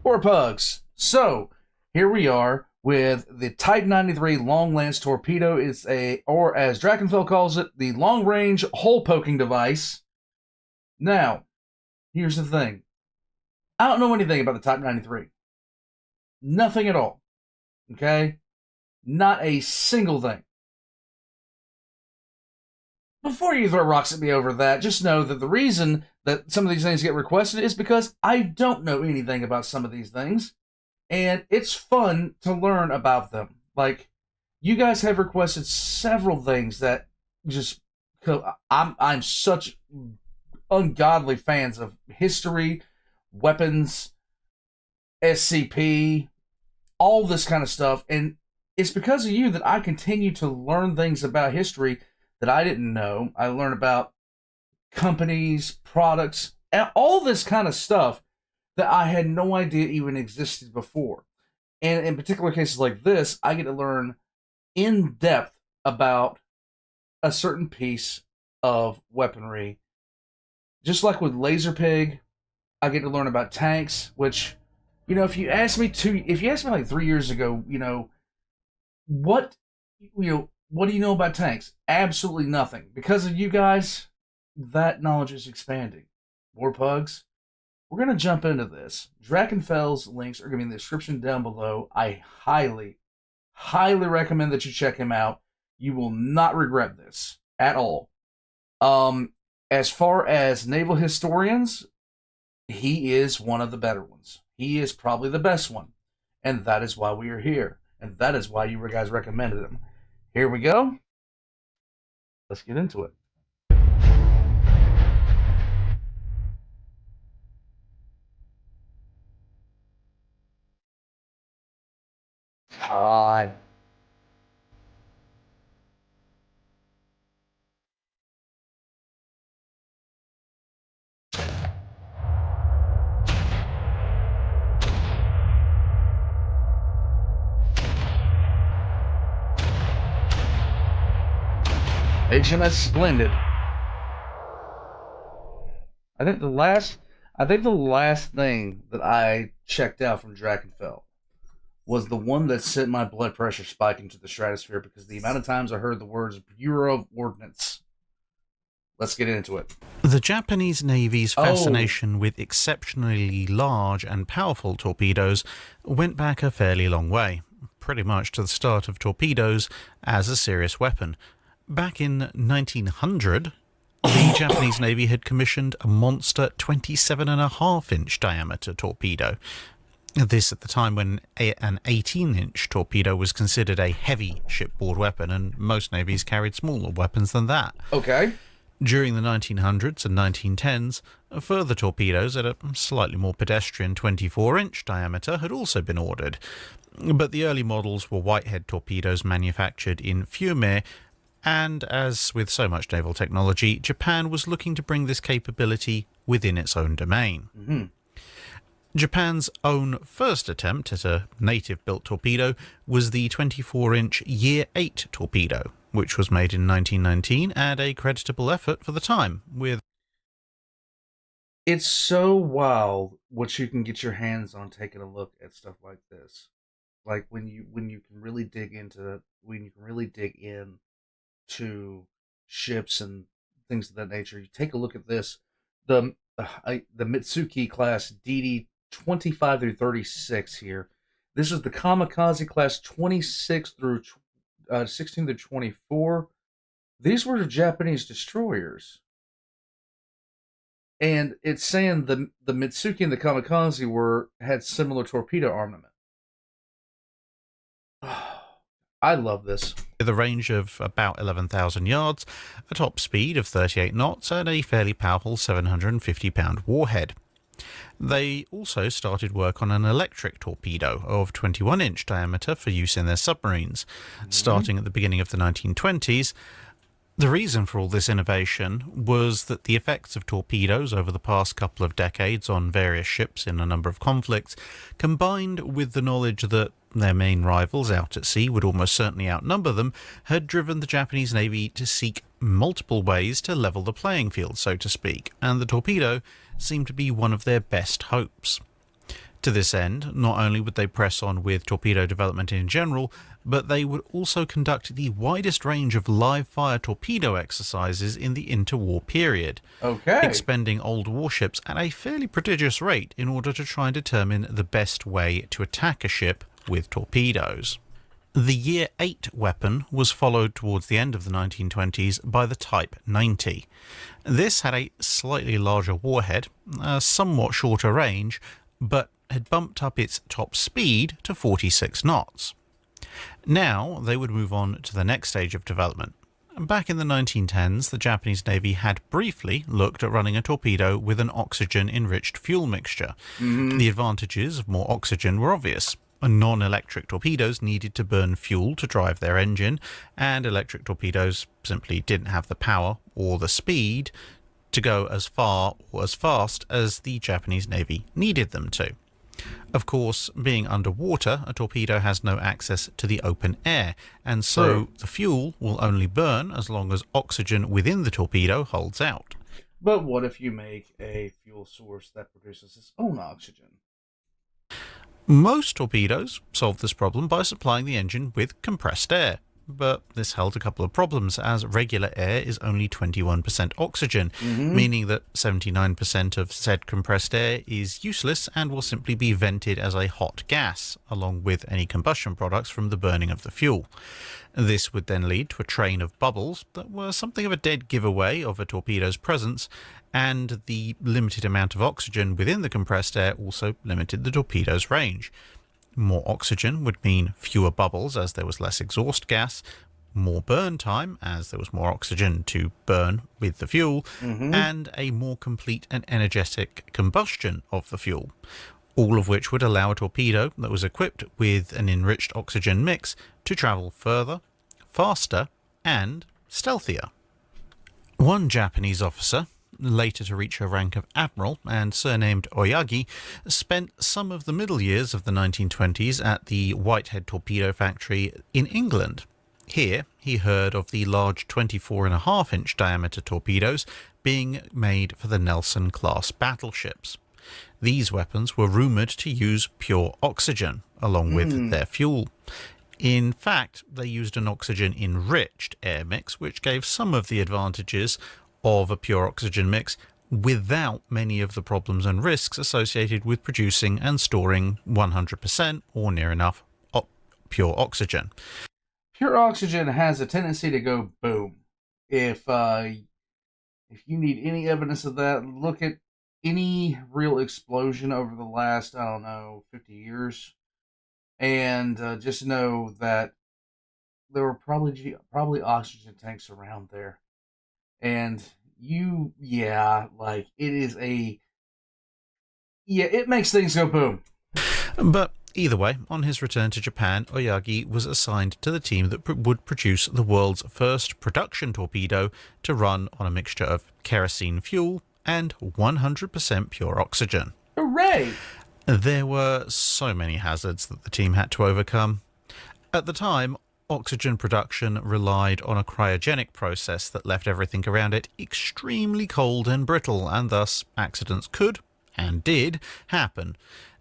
Or pugs. So here we are with the Type 93 Long Lance Torpedo. It's or as Drachinifel calls it, the long range hole poking device. Now, here's the thing. I don't know anything about the Type 93. Nothing at all. Okay? Not a single thing. Before you throw rocks at me over that, just know that the reason that some of these things get requested is because I don't know anything about some of these things. And it's fun to learn about them. Like, you guys have requested several things that just... I'm such ungodly fans of history, weapons, SCP, all this kind of stuff. And it's because of you that I continue to learn things about history that I didn't know. I learn about companies, products, and all this kind of stuff that I had no idea even existed before. And in particular cases like this, I get to learn in depth about a certain piece of weaponry. Just like with Laser Pig, I get to learn about tanks, which, if you asked me like 3 years ago, what do you know about tanks? Absolutely nothing. Because of you guys, that knowledge is expanding. More pugs? We're going to jump into this. Drachinfel's links are going to be in the description down below. I highly, highly recommend that you check him out. You will not regret this at all. As far as naval historians, he is one of the better ones. He is probably the best one. And that is why we are here. And that is why you guys recommended him. Here we go. Let's get into it. God. HMS Splendid. I think the last thing that I checked out from Drachinifel was the one that sent my blood pressure spiking to the stratosphere because the amount of times I heard the words Bureau of Ordnance. Let's get into it. The Japanese Navy's fascination with exceptionally large and powerful torpedoes went back a fairly long way, pretty much to the start of torpedoes as a serious weapon. Back in 1900, the Japanese Navy had commissioned a monster 27.5-inch diameter torpedo. This at the time when an 18-inch torpedo was considered a heavy shipboard weapon, and most navies carried smaller weapons than that. Okay. During the 1900s and 1910s, further torpedoes at a slightly more pedestrian 24-inch diameter had also been ordered. But the early models were Whitehead torpedoes manufactured in Fiume, and as with so much naval technology, Japan was looking to bring this capability within its own domain. Mm-hmm. Japan's own first attempt at a native-built torpedo was the 24-inch Year 8 torpedo, which was made in 1919 and a creditable effort for the time, with... It's so wild what you can get your hands on taking a look at stuff like this. Like when you can really dig into ships and things of that nature. You take a look at this, the Mitsuki class DD 25 through 36 here. This is the Kamikaze class 26 through 16 through 24. These were the Japanese destroyers. And it's saying the Mitsuki and the Kamikaze had similar torpedo armament. I love this. With a range of about 11,000 yards, a top speed of 38 knots, and a fairly powerful 750-pound warhead. They also started work on an electric torpedo of 21-inch diameter for use in their submarines, starting at the beginning of the 1920s. The reason for all this innovation was that the effects of torpedoes over the past couple of decades on various ships in a number of conflicts, combined with the knowledge that their main rivals out at sea would almost certainly outnumber them, had driven the Japanese Navy to seek multiple ways to level the playing field, so to speak, and the torpedo seemed to be one of their best hopes. To this end, not only would they press on with torpedo development in general, but they would also conduct the widest range of live-fire torpedo exercises in the interwar period, Okay. expending old warships at a fairly prodigious rate in order to try and determine the best way to attack a ship with torpedoes. The Year 8 weapon was followed towards the end of the 1920s by the Type 90. This had a slightly larger warhead, a somewhat shorter range, but had bumped up its top speed to 46 knots. Now they would move on to the next stage of development. Back in the 1910s, the Japanese Navy had briefly looked at running a torpedo with an oxygen-enriched fuel mixture. The advantages of more oxygen were obvious. Non-electric torpedoes needed to burn fuel to drive their engine, and electric torpedoes simply didn't have the power or the speed to go as far or as fast as the Japanese Navy needed them to. Of course, being underwater, a torpedo has no access to the open air, and so the fuel will only burn as long as oxygen within the torpedo holds out. But what if you make a fuel source that produces its own oxygen? Most torpedoes solve this problem by supplying the engine with compressed air. But this held a couple of problems, as regular air is only 21% oxygen, meaning that 79% of said compressed air is useless and will simply be vented as a hot gas, along with any combustion products from the burning of the fuel. This would then lead to a train of bubbles that were something of a dead giveaway of a torpedo's presence, and the limited amount of oxygen within the compressed air also limited the torpedo's range. More oxygen would mean fewer bubbles as there was less exhaust gas, more burn time as there was more oxygen to burn with the fuel, and a more complete and energetic combustion of the fuel, all of which would allow a torpedo that was equipped with an enriched oxygen mix to travel further, faster, and stealthier. One Japanese officer, later to reach a rank of admiral and surnamed Oyagi, spent some of the middle years of the 1920s at the Whitehead Torpedo Factory in England. Here he heard of the large 24.5-inch diameter torpedoes being made for the Nelson-class battleships. These weapons were rumoured to use pure oxygen along with their fuel. In fact, they used an oxygen-enriched air mix, which gave some of the advantages of a pure oxygen mix without many of the problems and risks associated with producing and storing 100% or near enough pure oxygen. Pure oxygen has a tendency to go boom. If you need any evidence of that, look at any real explosion over the last, 50 years, and just know that there were probably oxygen tanks around there. And it makes things go boom. But either way, on his return to Japan, Oyagi was assigned to the team that would produce the world's first production torpedo to run on a mixture of kerosene fuel and 100% pure oxygen. Hooray! There were so many hazards that the team had to overcome. At the time, oxygen production relied on a cryogenic process that left everything around it extremely cold and brittle, and thus accidents could, and did, happen.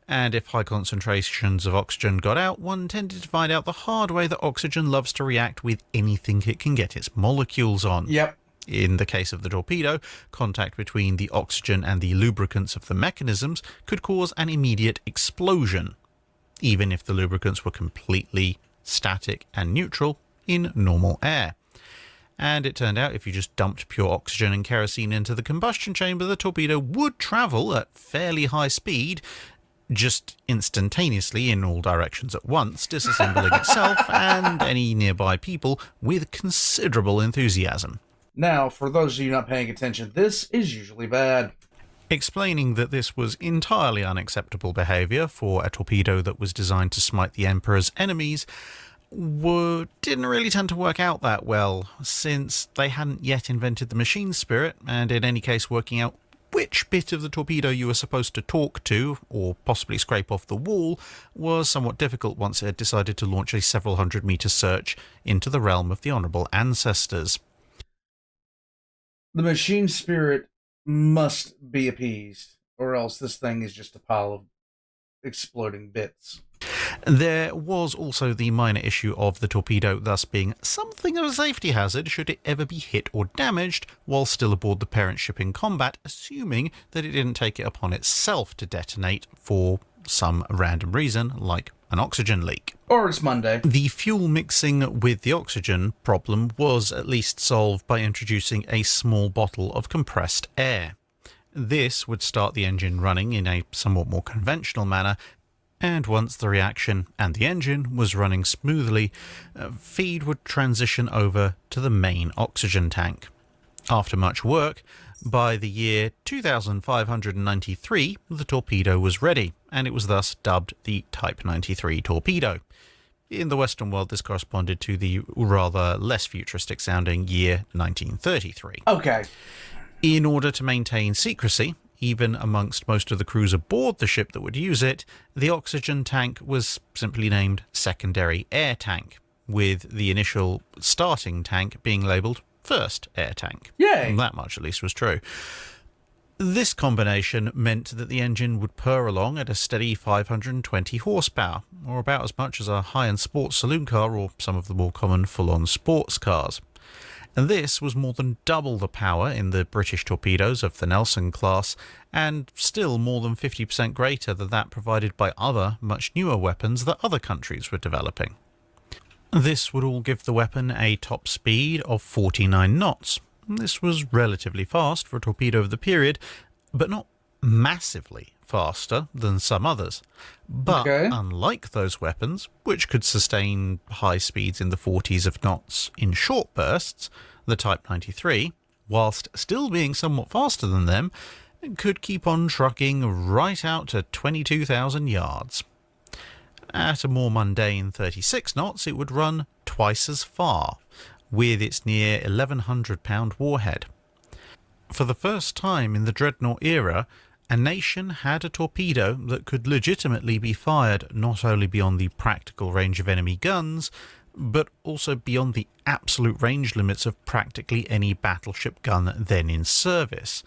And if high concentrations of oxygen got out, one tended to find out the hard way that oxygen loves to react with anything it can get its molecules on. Yep. In the case of the torpedo, contact between the oxygen and the lubricants of the mechanisms could cause an immediate explosion, even if the lubricants were completely static and neutral in normal air. And it turned out if you just dumped pure oxygen and kerosene into the combustion chamber, the torpedo would travel at fairly high speed, just instantaneously in all directions at once, disassembling itself and any nearby people with considerable enthusiasm. Now, for those of you not paying attention, this is usually bad. Explaining that this was entirely unacceptable behaviour for a torpedo that was designed to smite the Emperor's enemies didn't really tend to work out that well, since they hadn't yet invented the machine spirit, and in any case working out which bit of the torpedo you were supposed to talk to, or possibly scrape off the wall, was somewhat difficult once it had decided to launch a several hundred-metre search into the realm of the honourable ancestors. The machine spirit must be appeased, or else this thing is just a pile of exploding bits. There was also the minor issue of the torpedo thus being something of a safety hazard should it ever be hit or damaged while still aboard the parent ship in combat, assuming that it didn't take it upon itself to detonate for some random reason, like an oxygen leak. Or it's Monday. The fuel mixing with the oxygen problem was at least solved by introducing a small bottle of compressed air. This would start the engine running in a somewhat more conventional manner, and once the reaction and the engine was running smoothly, feed would transition over to the main oxygen tank. After much work, by the year 2593, the torpedo was ready, and it was thus dubbed the Type 93 torpedo. In the Western world, this corresponded to the rather less futuristic-sounding year 1933. Okay. In order to maintain secrecy, even amongst most of the crews aboard the ship that would use it, the oxygen tank was simply named Secondary Air Tank, with the initial starting tank being labelled First Air Tank. Yay! That much at least was true. This combination meant that the engine would purr along at a steady 520 horsepower, or about as much as a high-end sports saloon car or some of the more common full-on sports cars. And this was more than double the power in the British torpedoes of the Nelson class, and still more than 50% greater than that provided by other, much newer weapons that other countries were developing. This would all give the weapon a top speed of 49 knots. This was relatively fast for a torpedo of the period, but not massively faster than some others. But unlike those weapons, which could sustain high speeds in the 40s of knots in short bursts, the Type 93, whilst still being somewhat faster than them, could keep on trucking right out to 22,000 yards. At a more mundane 36 knots, it would run twice as far, with its near 1,100-pound warhead. For the first time in the Dreadnought era, a nation had a torpedo that could legitimately be fired not only beyond the practical range of enemy guns, but also beyond the absolute range limits of practically any battleship gun then in service.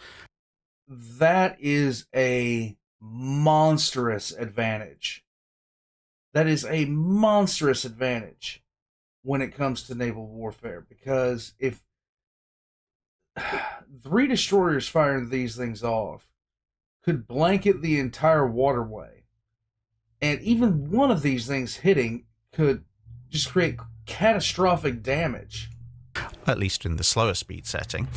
That is a monstrous advantage. That is a monstrous advantage when it comes to naval warfare, because if 3 destroyers firing these things off could blanket the entire waterway, and even one of these things hitting could just create catastrophic damage. At least in the slower speed setting.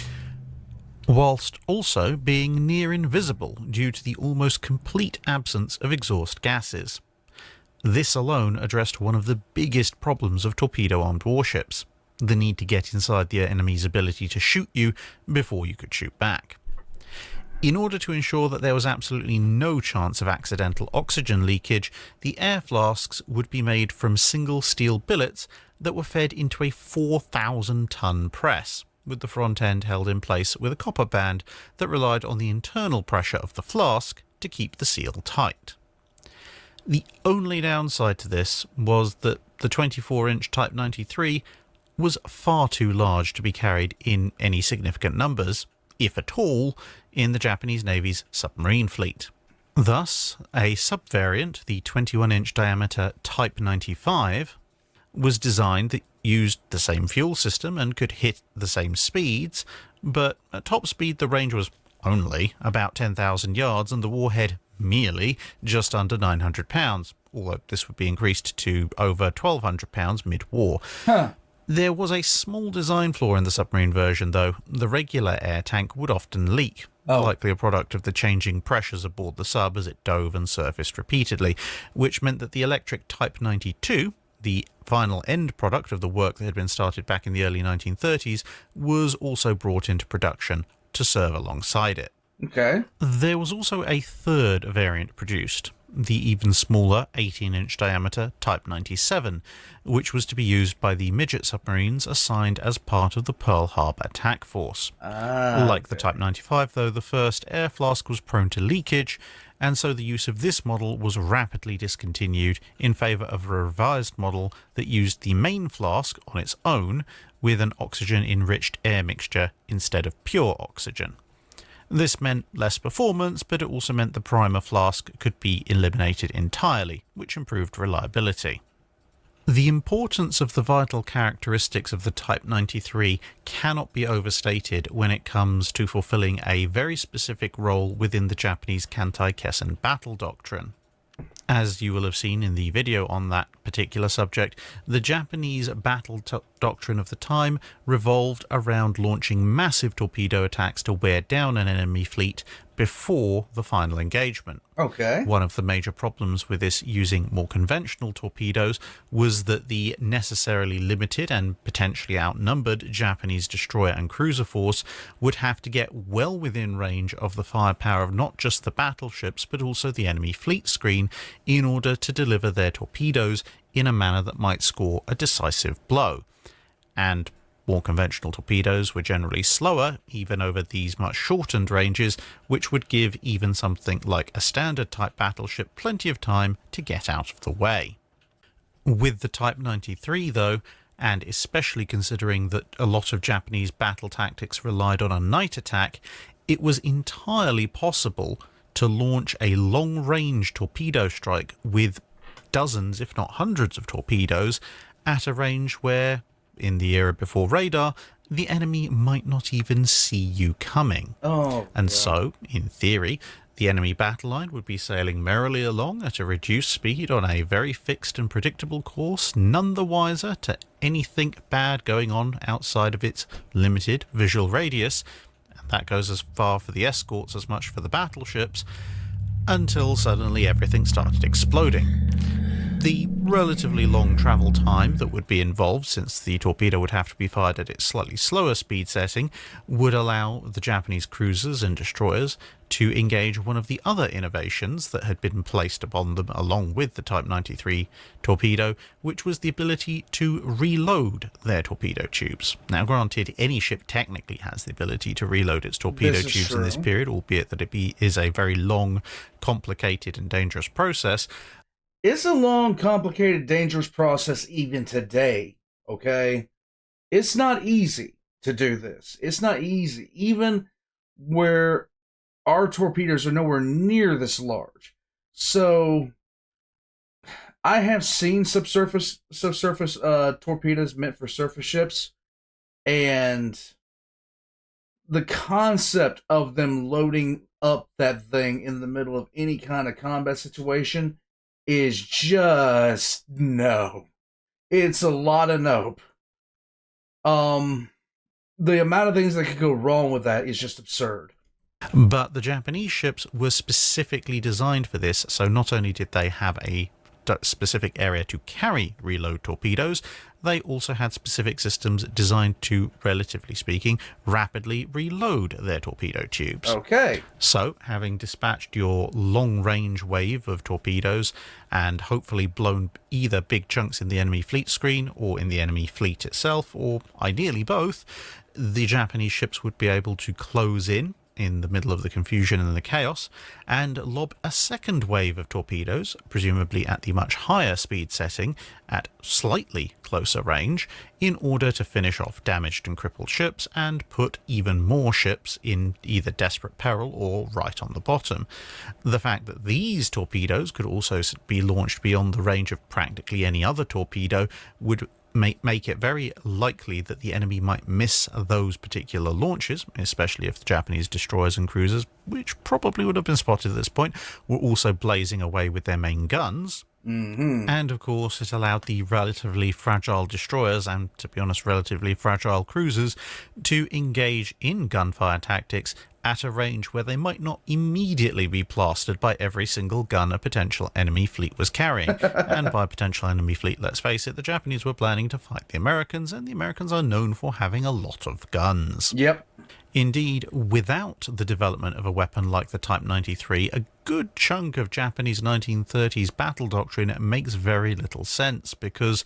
Whilst also being near invisible due to the almost complete absence of exhaust gases. This alone addressed one of the biggest problems of torpedo-armed warships, the need to get inside the enemy's ability to shoot you before you could shoot back. In order to ensure that there was absolutely no chance of accidental oxygen leakage, the air flasks would be made from single steel billets that were fed into a 4,000-ton press, with the front end held in place with a copper band that relied on the internal pressure of the flask to keep the seal tight. The only downside to this was that the 24-inch Type 93 was far too large to be carried in any significant numbers, if at all, in the Japanese Navy's submarine fleet. Thus, a subvariant, the 21-inch diameter Type 95, was designed that used the same fuel system and could hit the same speeds, but at top speed the range was only about 10,000 yards and the warhead merely just under 900 pounds, although this would be increased to over 1,200 pounds mid-war. There was a small design flaw in the submarine version, though. The regular air tank would often leak, likely a product of the changing pressures aboard the sub as it dove and surfaced repeatedly, which meant that the electric Type 92, the final end product of the work that had been started back in the early 1930s, was also brought into production to serve alongside it. Okay. There was also a third variant produced, the even smaller 18-inch diameter Type 97, which was to be used by the midget submarines assigned as part of the Pearl Harbor Attack Force. Like the Type 95, though, the first air flask was prone to leakage, and so the use of this model was rapidly discontinued in favour of a revised model that used the main flask on its own with an oxygen-enriched air mixture instead of pure oxygen. This meant less performance, but it also meant the primer flask could be eliminated entirely, which improved reliability. The importance of the vital characteristics of the Type 93 cannot be overstated when it comes to fulfilling a very specific role within the Japanese Kantai-Kessen battle doctrine. As you will have seen in the video on that particular subject, the Japanese battle doctrine of the time revolved around launching massive torpedo attacks to wear down an enemy fleet before the final engagement. Okay. One of the major problems with this using more conventional torpedoes was that the necessarily limited and potentially outnumbered Japanese destroyer and cruiser force would have to get well within range of the firepower of not just the battleships but also the enemy fleet screen in order to deliver their torpedoes in a manner that might score a decisive blow. And more conventional torpedoes were generally slower, even over these much shortened ranges, which would give even something like a standard type battleship plenty of time to get out of the way. With the Type 93 though, and especially considering that a lot of Japanese battle tactics relied on a night attack, it was entirely possible to launch a long-range torpedo strike with dozens, if not hundreds of torpedoes at a range where, in the era before radar, the enemy might not even see you coming. And so, in theory, the enemy battle line would be sailing merrily along at a reduced speed on a very fixed and predictable course, none the wiser to anything bad going on outside of its limited visual radius, and that goes as far for the escorts as much for the battleships, until suddenly everything started exploding. The relatively long travel time that would be involved, since the torpedo would have to be fired at its slightly slower speed setting, would allow the Japanese cruisers and destroyers to engage one of the other innovations that had been placed upon them along with the Type 93 torpedo, which was the ability to reload their torpedo tubes. Now, granted, any ship technically has the ability to reload its torpedo tubes in this period, albeit that it is a very long, complicated and dangerous process. It's a long, complicated, dangerous process even today, okay? It's not easy to do this. It's not easy, even where our torpedoes are nowhere near this large. So, I have seen subsurface torpedoes meant for surface ships, and the concept of them loading up that thing in the middle of any kind of combat situation is just no. It's a lot of nope. The amount of things that could go wrong with that is just absurd. But the Japanese ships were specifically designed for this, so not only did they have a specific area to carry reload torpedoes, they also had specific systems designed to, relatively speaking, rapidly reload their torpedo tubes. Okay. So, having dispatched your long-range wave of torpedoes and hopefully blown either big chunks in the enemy fleet screen or in the enemy fleet itself, or ideally both, the Japanese ships would be able to close in the middle of the confusion and the chaos, and lob a second wave of torpedoes, presumably at the much higher speed setting, at slightly closer range, in order to finish off damaged and crippled ships and put even more ships in either desperate peril or right on the bottom. The fact that these torpedoes could also be launched beyond the range of practically any other torpedo would make it very likely that the enemy might miss those particular launches, especially if the Japanese destroyers and cruisers, which probably would have been spotted at this point, were also blazing away with their main guns. And of course it allowed the relatively fragile destroyers and, to be honest, relatively fragile cruisers to engage in gunfire tactics at a range where they might not immediately be plastered by every single gun a potential enemy fleet was carrying. And by potential enemy fleet, let's face it, the Japanese were planning to fight the Americans, and the Americans are known for having a lot of guns. Yep. Indeed, without the development of a weapon like the Type 93, a good chunk of Japanese 1930s battle doctrine makes very little sense, because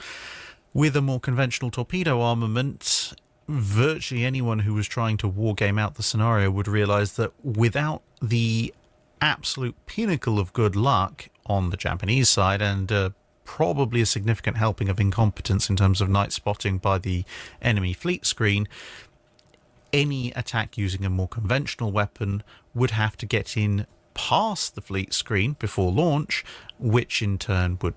with a more conventional torpedo armament, virtually anyone who was trying to wargame out the scenario would realize that without the absolute pinnacle of good luck on the Japanese side, and probably a significant helping of incompetence in terms of night spotting by the enemy fleet screen, any attack using a more conventional weapon would have to get in past the fleet screen before launch, which in turn would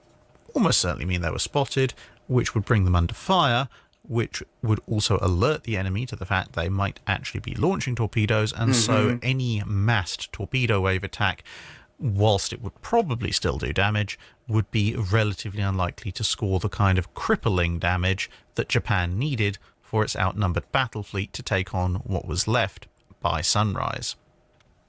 almost certainly mean they were spotted, which would bring them under fire, which would also alert the enemy to the fact they might actually be launching torpedoes, and so any massed torpedo wave attack, whilst it would probably still do damage, would be relatively unlikely to score the kind of crippling damage that Japan needed for its outnumbered battle fleet to take on what was left by sunrise.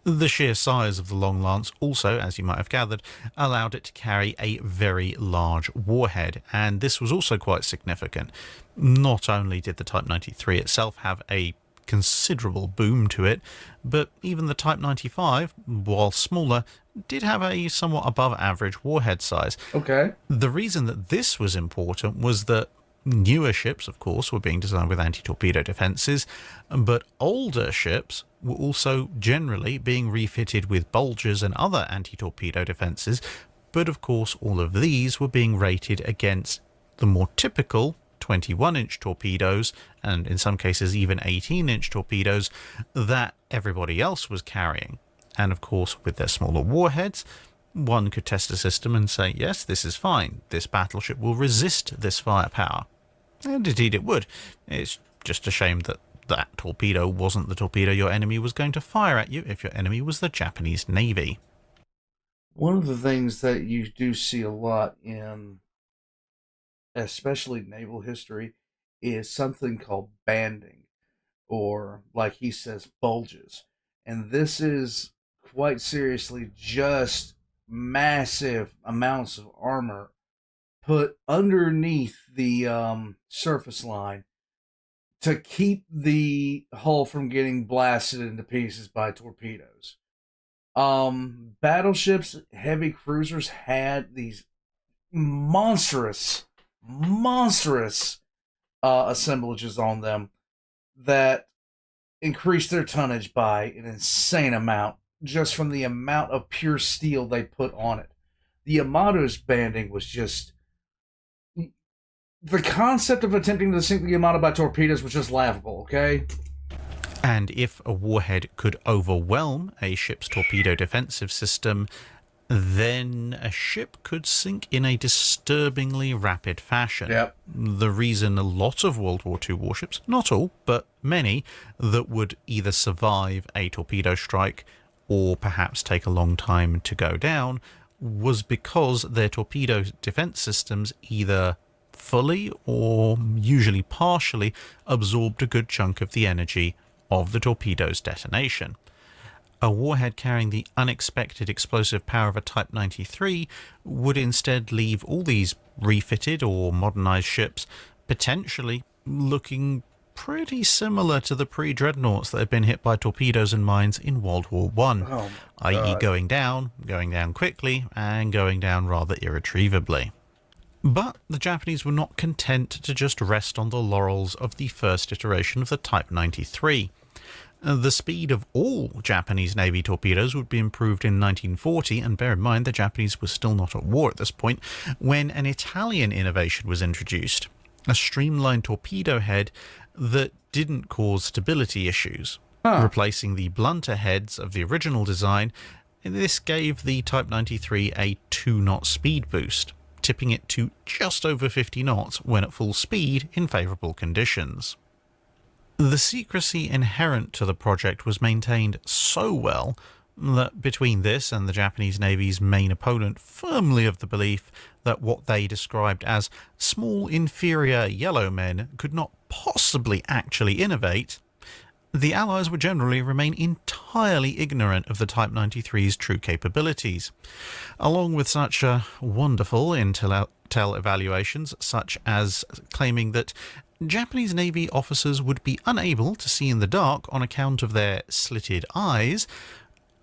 The sheer size of the Long Lance also, as you might have gathered, allowed it to carry a very large warhead, and this was also quite significant. Not only did the Type 93 itself have a considerable boom to it, but even the Type 95, while smaller, did have a somewhat above average warhead size. Okay. The reason that this was important was that newer ships, of course, were being designed with anti-torpedo defences, but older ships were also generally being refitted with bulges and other anti-torpedo defences, but of course all of these were being rated against the more typical 21-inch torpedoes, and in some cases even 18-inch torpedoes, that everybody else was carrying. And of course, with their smaller warheads, one could test a system and say, yes, this is fine, this battleship will resist this firepower. And indeed it would. It's just a shame that that torpedo wasn't the torpedo your enemy was going to fire at you if your enemy was the Japanese Navy. One of the things that you do see a lot in, especially naval history, is something called banding, or like he says, bulges. And this is quite seriously just massive amounts of armor put underneath the surface line to keep the hull from getting blasted into pieces by torpedoes. Battleships, heavy cruisers had these monstrous assemblages on them that increased their tonnage by an insane amount just from the amount of pure steel they put on it. The Yamato's banding was just... The concept of attempting to sink the Yamato by torpedoes was just laughable, okay? And if a warhead could overwhelm a ship's torpedo defensive system, then a ship could sink in a disturbingly rapid fashion. Yep. The reason a lot of World War II warships, not all, but many, that would either survive a torpedo strike or perhaps take a long time to go down was because their torpedo defense systems either fully or usually partially absorbed a good chunk of the energy of the torpedo's detonation. A warhead carrying the unexpected explosive power of a Type 93 would instead leave all these refitted or modernized ships potentially looking pretty similar to the pre-dreadnoughts that had been hit by torpedoes and mines in World War I, i.e. going down quickly, and going down rather irretrievably. But the Japanese were not content to just rest on the laurels of the first iteration of the Type 93. The speed of all Japanese Navy torpedoes would be improved in 1940, and bear in mind the Japanese were still not at war at this point, when an Italian innovation was introduced, a streamlined torpedo head that didn't cause stability issues. Replacing the blunter heads of the original design, this gave the Type 93 a 2-knot speed boost, tipping it to just over 50 knots when at full speed in favourable conditions. The secrecy inherent to the project was maintained so well that between this and the Japanese Navy's main opponent firmly of the belief that what they described as small inferior yellow men could not possibly actually innovate, the Allies would generally remain entirely ignorant of the Type 93's true capabilities. Along with such wonderful intel evaluations, such as claiming that Japanese Navy officers would be unable to see in the dark on account of their slitted eyes,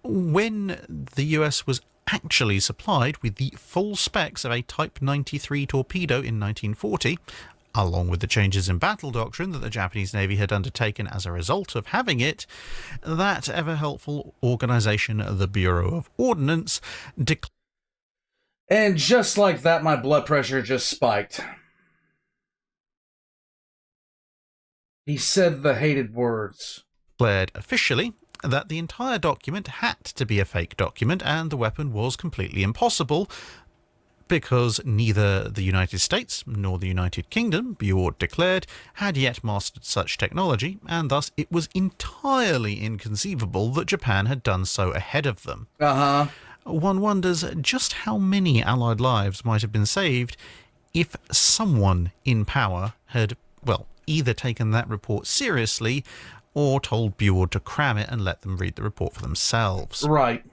when the US was actually supplied with the full specs of a Type 93 torpedo in 1940, along with the changes in battle doctrine that the Japanese Navy had undertaken as a result of having it, that ever-helpful organisation, the Bureau of Ordnance, declared... And just like that, my blood pressure just spiked. He said the hated words. declared officially that the entire document had to be a fake document and the weapon was completely impossible because neither the United States nor the United Kingdom, Bjord declared, had yet mastered such technology, and thus it was entirely inconceivable that Japan had done so ahead of them. Uh-huh. One wonders just how many Allied lives might have been saved if someone in power had, well, either taken that report seriously or told Bjord to cram it and let them read the report for themselves. Right.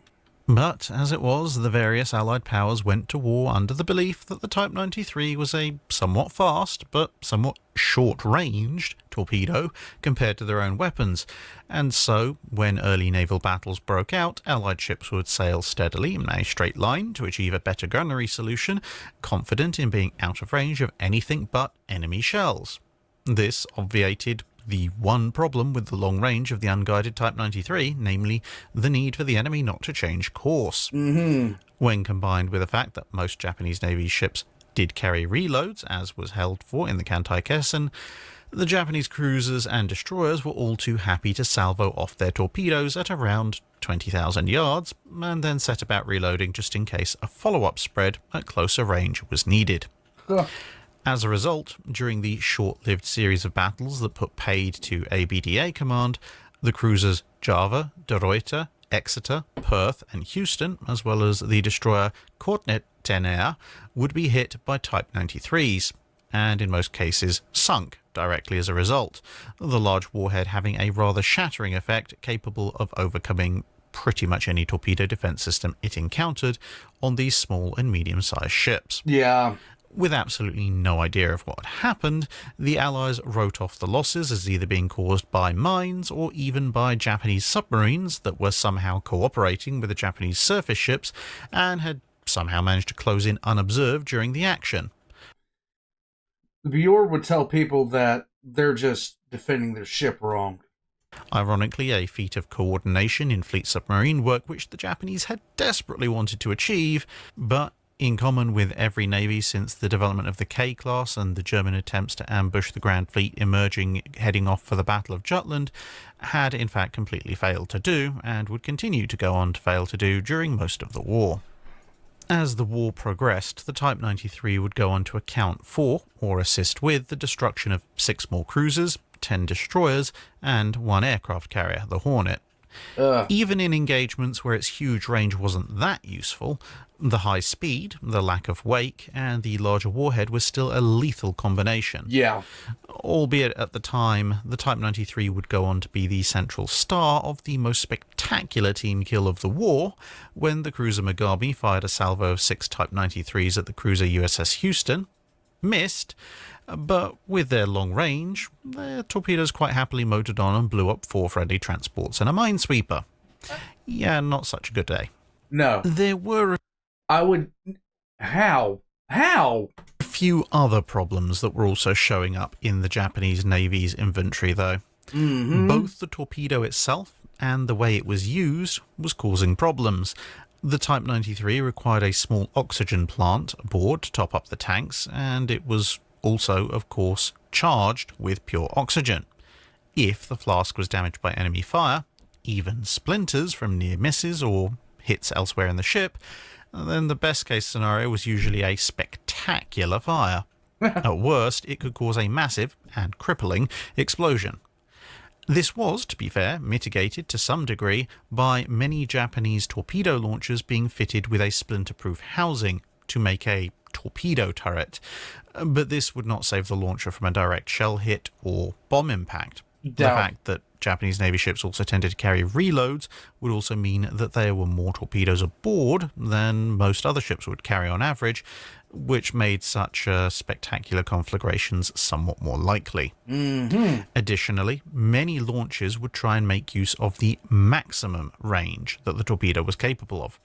But, as it was, the various Allied powers went to war under the belief that the Type 93 was a somewhat fast, but somewhat short-ranged torpedo compared to their own weapons, and so, when early naval battles broke out, Allied ships would sail steadily in a straight line to achieve a better gunnery solution, confident in being out of range of anything but enemy shells. This obviated the one problem with the long range of the unguided Type 93, namely the need for the enemy not to change course. When combined with the fact that most Japanese Navy ships did carry reloads, as was held for in the Kantai-Kessen, the Japanese cruisers and destroyers were all too happy to salvo off their torpedoes at around 20,000 yards, and then set about reloading just in case a follow-up spread at closer range was needed. As a result, during the short-lived series of battles that put paid to ABDA command, the cruisers Java, De Ruyter, Exeter, Perth and Houston, as well as the destroyer Kortnet-Tenair, would be hit by Type 93s, and in most cases sunk directly as a result, the large warhead having a rather shattering effect capable of overcoming pretty much any torpedo defense system it encountered on these small and medium-sized ships. Yeah. With absolutely no idea of what had happened, the Allies wrote off the losses as either being caused by mines or even by Japanese submarines that were somehow cooperating with the Japanese surface ships and had somehow managed to close in unobserved during the action. Bjord would tell people that they're just defending their ship wrong. Ironically, a feat of coordination in fleet submarine work which the Japanese had desperately wanted to achieve, but in common with every navy since the development of the K-class and the German attempts to ambush the Grand Fleet emerging heading off for the Battle of Jutland, had in fact completely failed to do, and would continue to go on to fail to do during most of the war. As the war progressed, the Type 93 would go on to account for, or assist with, the destruction of 6 more cruisers, 10 destroyers, and 1 aircraft carrier, the Hornet. Even in engagements where its huge range wasn't that useful, the high speed, the lack of wake, and the larger warhead was still a lethal combination. Yeah. Albeit at the time, the Type 93 would go on to be the central star of the most spectacular team kill of the war, when the cruiser Mugabe fired a salvo of 6 Type 93s at the cruiser USS Houston, missed, but with their long range, their torpedoes quite happily motored on and blew up 4 friendly transports and a minesweeper. Yeah, not such a good day. No. There were How? a few other problems that were also showing up in the Japanese Navy's inventory, though. Both the torpedo itself and the way it was used was causing problems. The Type 93 required a small oxygen plant aboard to top up the tanks, and it was also, of course, charged with pure oxygen. If the flask was damaged by enemy fire, even splinters from near misses or hits elsewhere in the ship, then the best case scenario was usually a spectacular fire. At worst, it could cause a massive and crippling explosion. This was, to be fair, mitigated to some degree by many Japanese torpedo launchers being fitted with a splinter-proof housing to make a torpedo turret, but this would not save the launcher from a direct shell hit or bomb impact. The fact that Japanese Navy ships also tended to carry reloads would also mean that there were more torpedoes aboard than most other ships would carry on average, which made such spectacular conflagrations somewhat more likely. Additionally, many launchers would try and make use of the maximum range that the torpedo was capable of,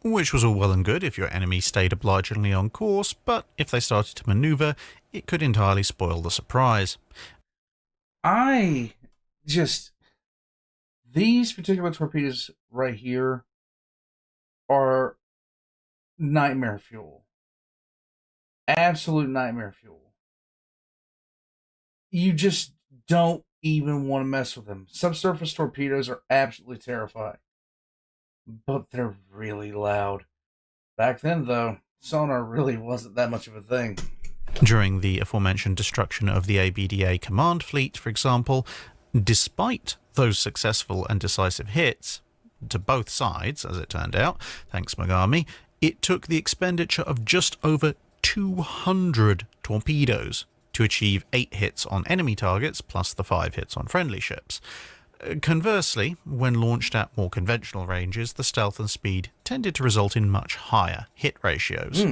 which was all well and good if your enemy stayed obligingly on course, but if they started to maneuver, it could entirely spoil the surprise. These particular torpedoes right here are nightmare fuel. Absolute nightmare fuel. You just don't even want to mess with them. Subsurface torpedoes are absolutely terrifying, but they're really loud. Back then, though, sonar really wasn't that much of a thing. During the aforementioned destruction of the ABDA command fleet, for example, despite those successful and decisive hits, to both sides, as it turned out, thanks Mogami, it took the expenditure of just over 200 torpedoes to achieve 8 hits on enemy targets, plus the 5 hits on friendly ships. Conversely, when launched at more conventional ranges, the stealth and speed tended to result in much higher hit ratios.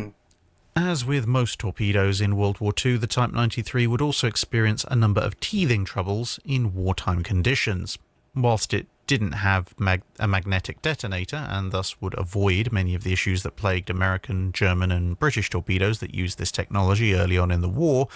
As with most torpedoes in World War II, the Type 93 would also experience a number of teething troubles in wartime conditions. Whilst it didn't have a magnetic detonator, and thus would avoid many of the issues that plagued American, German and British torpedoes that used this technology early on in the war,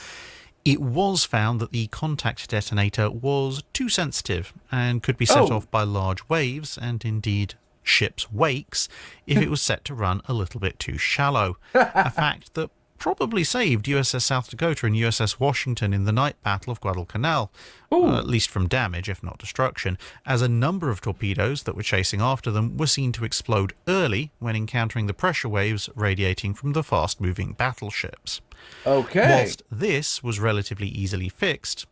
it was found that the contact detonator was too sensitive and could be set off by large waves, and indeed ship's wakes, if it was set to run a little bit too shallow. A fact that probably saved USS South Dakota and USS Washington in the night battle of Guadalcanal, at least from damage, if not destruction, as a number of torpedoes that were chasing after them were seen to explode early when encountering the pressure waves radiating from the fast-moving battleships. Whilst this was relatively easily fixed,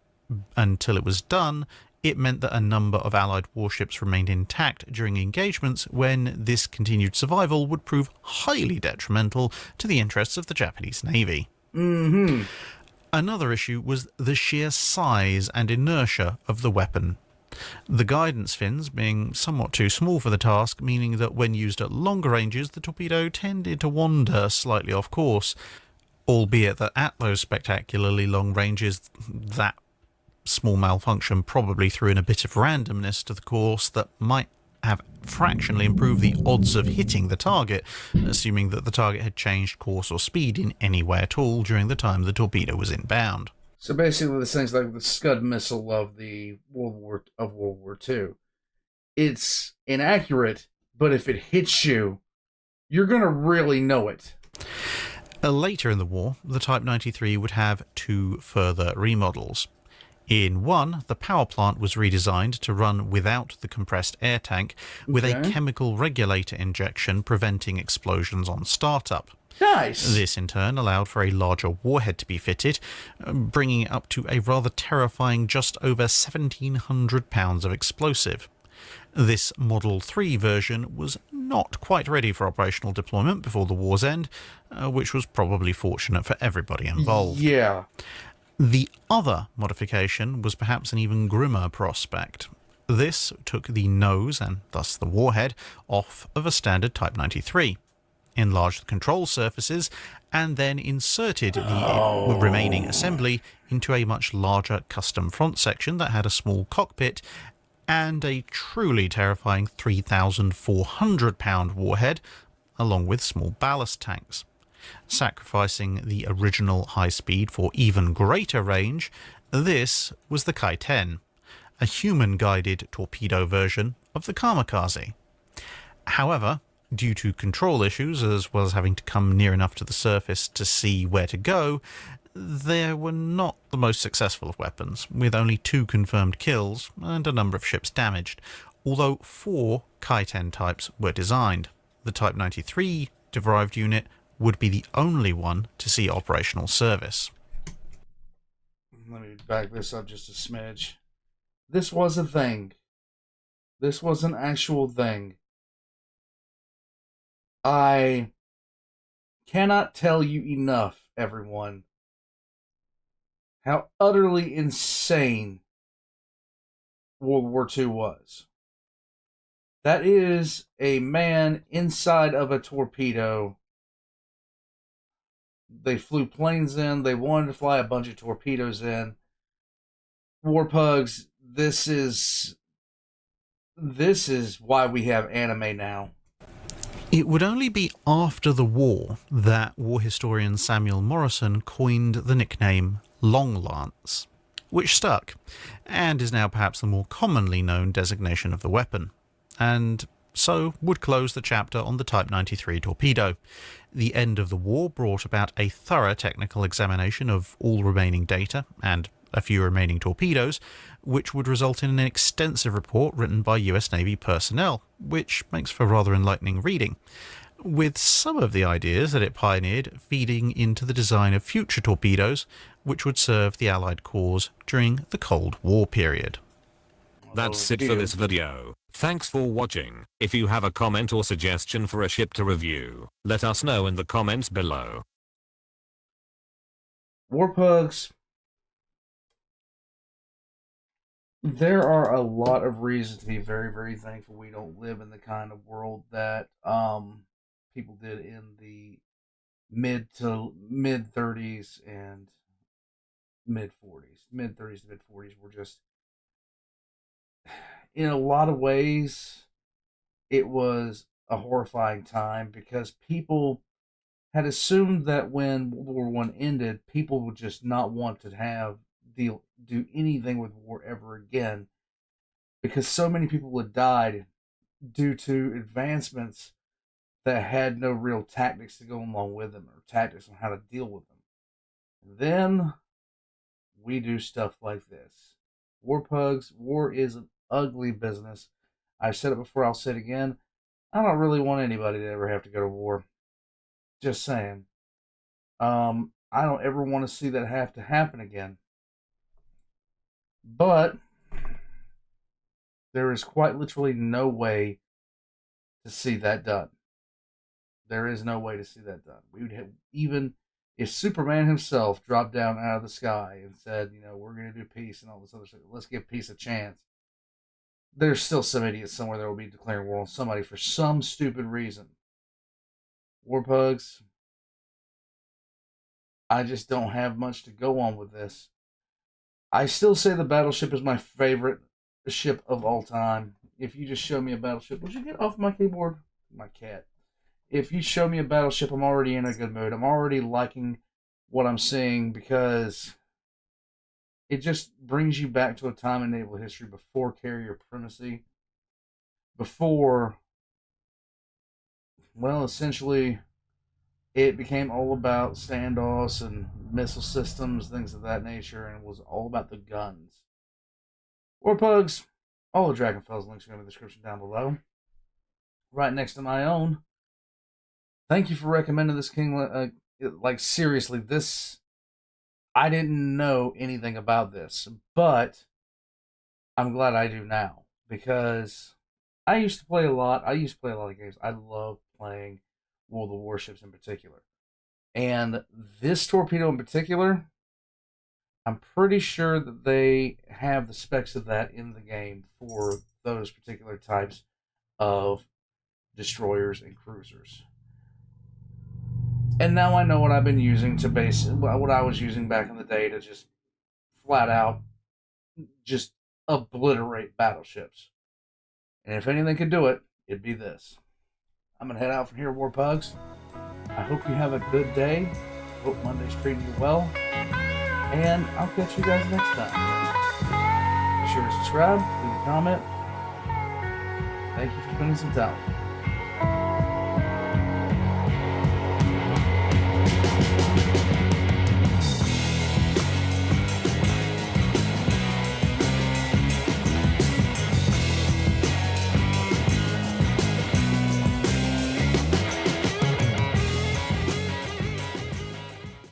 until it was done, it meant that a number of Allied warships remained intact during engagements when this continued survival would prove highly detrimental to the interests of the Japanese Navy. Another issue was the sheer size and inertia of the weapon. The guidance fins being somewhat too small for the task, meaning that when used at longer ranges, the torpedo tended to wander slightly off course, albeit that at those spectacularly long ranges, that small malfunction probably threw in a bit of randomness to the course that might have fractionally improved the odds of hitting the target, assuming that the target had changed course or speed in any way at all during the time the torpedo was inbound. So basically, this thing's like the Scud missile of the World War II. It's inaccurate, but if it hits you, you're gonna really know it. Later in the war, the Type 93 would have 2 further remodels. In one, the power plant was redesigned to run without the compressed air tank, with a chemical regulator injection preventing explosions on startup. Nice! This in turn allowed for a larger warhead to be fitted, bringing it up to a rather terrifying just over 1,700 pounds of explosive. This Model 3 version was not quite ready for operational deployment before the war's end, which was probably fortunate for everybody involved. Yeah. The other modification was perhaps an even grimmer prospect. This took the nose, and thus the warhead, off of a standard Type 93, enlarged the control surfaces, and then inserted the remaining assembly into a much larger custom front section that had a small cockpit and a truly terrifying 3,400-pound warhead, along with small ballast tanks. Sacrificing the original high speed for even greater range, this was the Kai-10, a human-guided torpedo version of the kamikaze. However, due to control issues, as well as having to come near enough to the surface to see where to go, they were not the most successful of weapons, with only 2 confirmed kills and a number of ships damaged, although 4 Kai-10 types were designed. The Type 93 derived unit would be the only one to see operational service. Let me back this up just a smidge. This was a thing. This was an actual thing. I cannot tell you enough, everyone, how utterly insane World War II was. That is a man inside of a torpedo. They flew planes in. They wanted to fly a bunch of torpedoes in. Warpugs, this is why we have anime now. It would only be after the war that war historian Samuel Morrison coined the nickname Long Lance, which stuck, and is now perhaps the more commonly known designation of the weapon, and so would close the chapter on the Type 93 torpedo. The end of the war brought about a thorough technical examination of all remaining data, and a few remaining torpedoes, which would result in an extensive report written by US Navy personnel, which makes for rather enlightening reading, with some of the ideas that it pioneered feeding into the design of future torpedoes, which would serve the Allied cause during the Cold War period. That's it for this video. Thanks for watching. If you have a comment or suggestion for a ship to review, let us know in the comments below. Warpugs, there are a lot of reasons to be very, very thankful we don't live in the kind of world that people did in the mid 30s and mid 40s. Mid 30s to mid 40s were just, in a lot of ways, it was a horrifying time because people had assumed that when World War One ended, people would just not want to do anything with war ever again, because so many people had died due to advancements that had no real tactics to go along with them, or tactics on how to deal with them. Then we do stuff like this. Warpugs, war is an ugly business. I've said it before, I'll say it again. I don't really want anybody to ever have to go to war. Just saying. I don't ever want to see that have to happen again. But there is quite literally no way to see that done. There is no way to see that done. We would have, even if Superman himself dropped down out of the sky and said, we're going to do peace and all this other stuff, let's give peace a chance. There's still some idiot somewhere that will be declaring war on somebody for some stupid reason. Warpugs, I just don't have much to go on with this. I still say the battleship is my favorite ship of all time. If you just show me a battleship, would you get off my keyboard? My cat. If you show me a battleship, I'm already in a good mood. I'm already liking what I'm seeing because it just brings you back to a time in naval history before carrier primacy. Before, well, essentially, it became all about standoffs and missile systems, things of that nature, and it was all about the guns. Warpugs, all the Drachinifels links are in the description down below. Right next to my own. Thank you for recommending this, King. Like, seriously, this, I didn't know anything about this, but I'm glad I do now, because I used to play a lot. I used to play a lot of games. I love playing World of Warships in particular. And this torpedo in particular, I'm pretty sure that they have the specs of that in the game for those particular types of destroyers and cruisers. And now I know what I've been using to base, what I was using back in the day to just flat out just obliterate battleships. And if anything could do it, it'd be this. I'm going to head out from here, Warpugs. I hope you have a good day. Hope Monday's treating you well. And I'll catch you guys next time. Be sure to subscribe, leave a comment. Thank you for spending some time.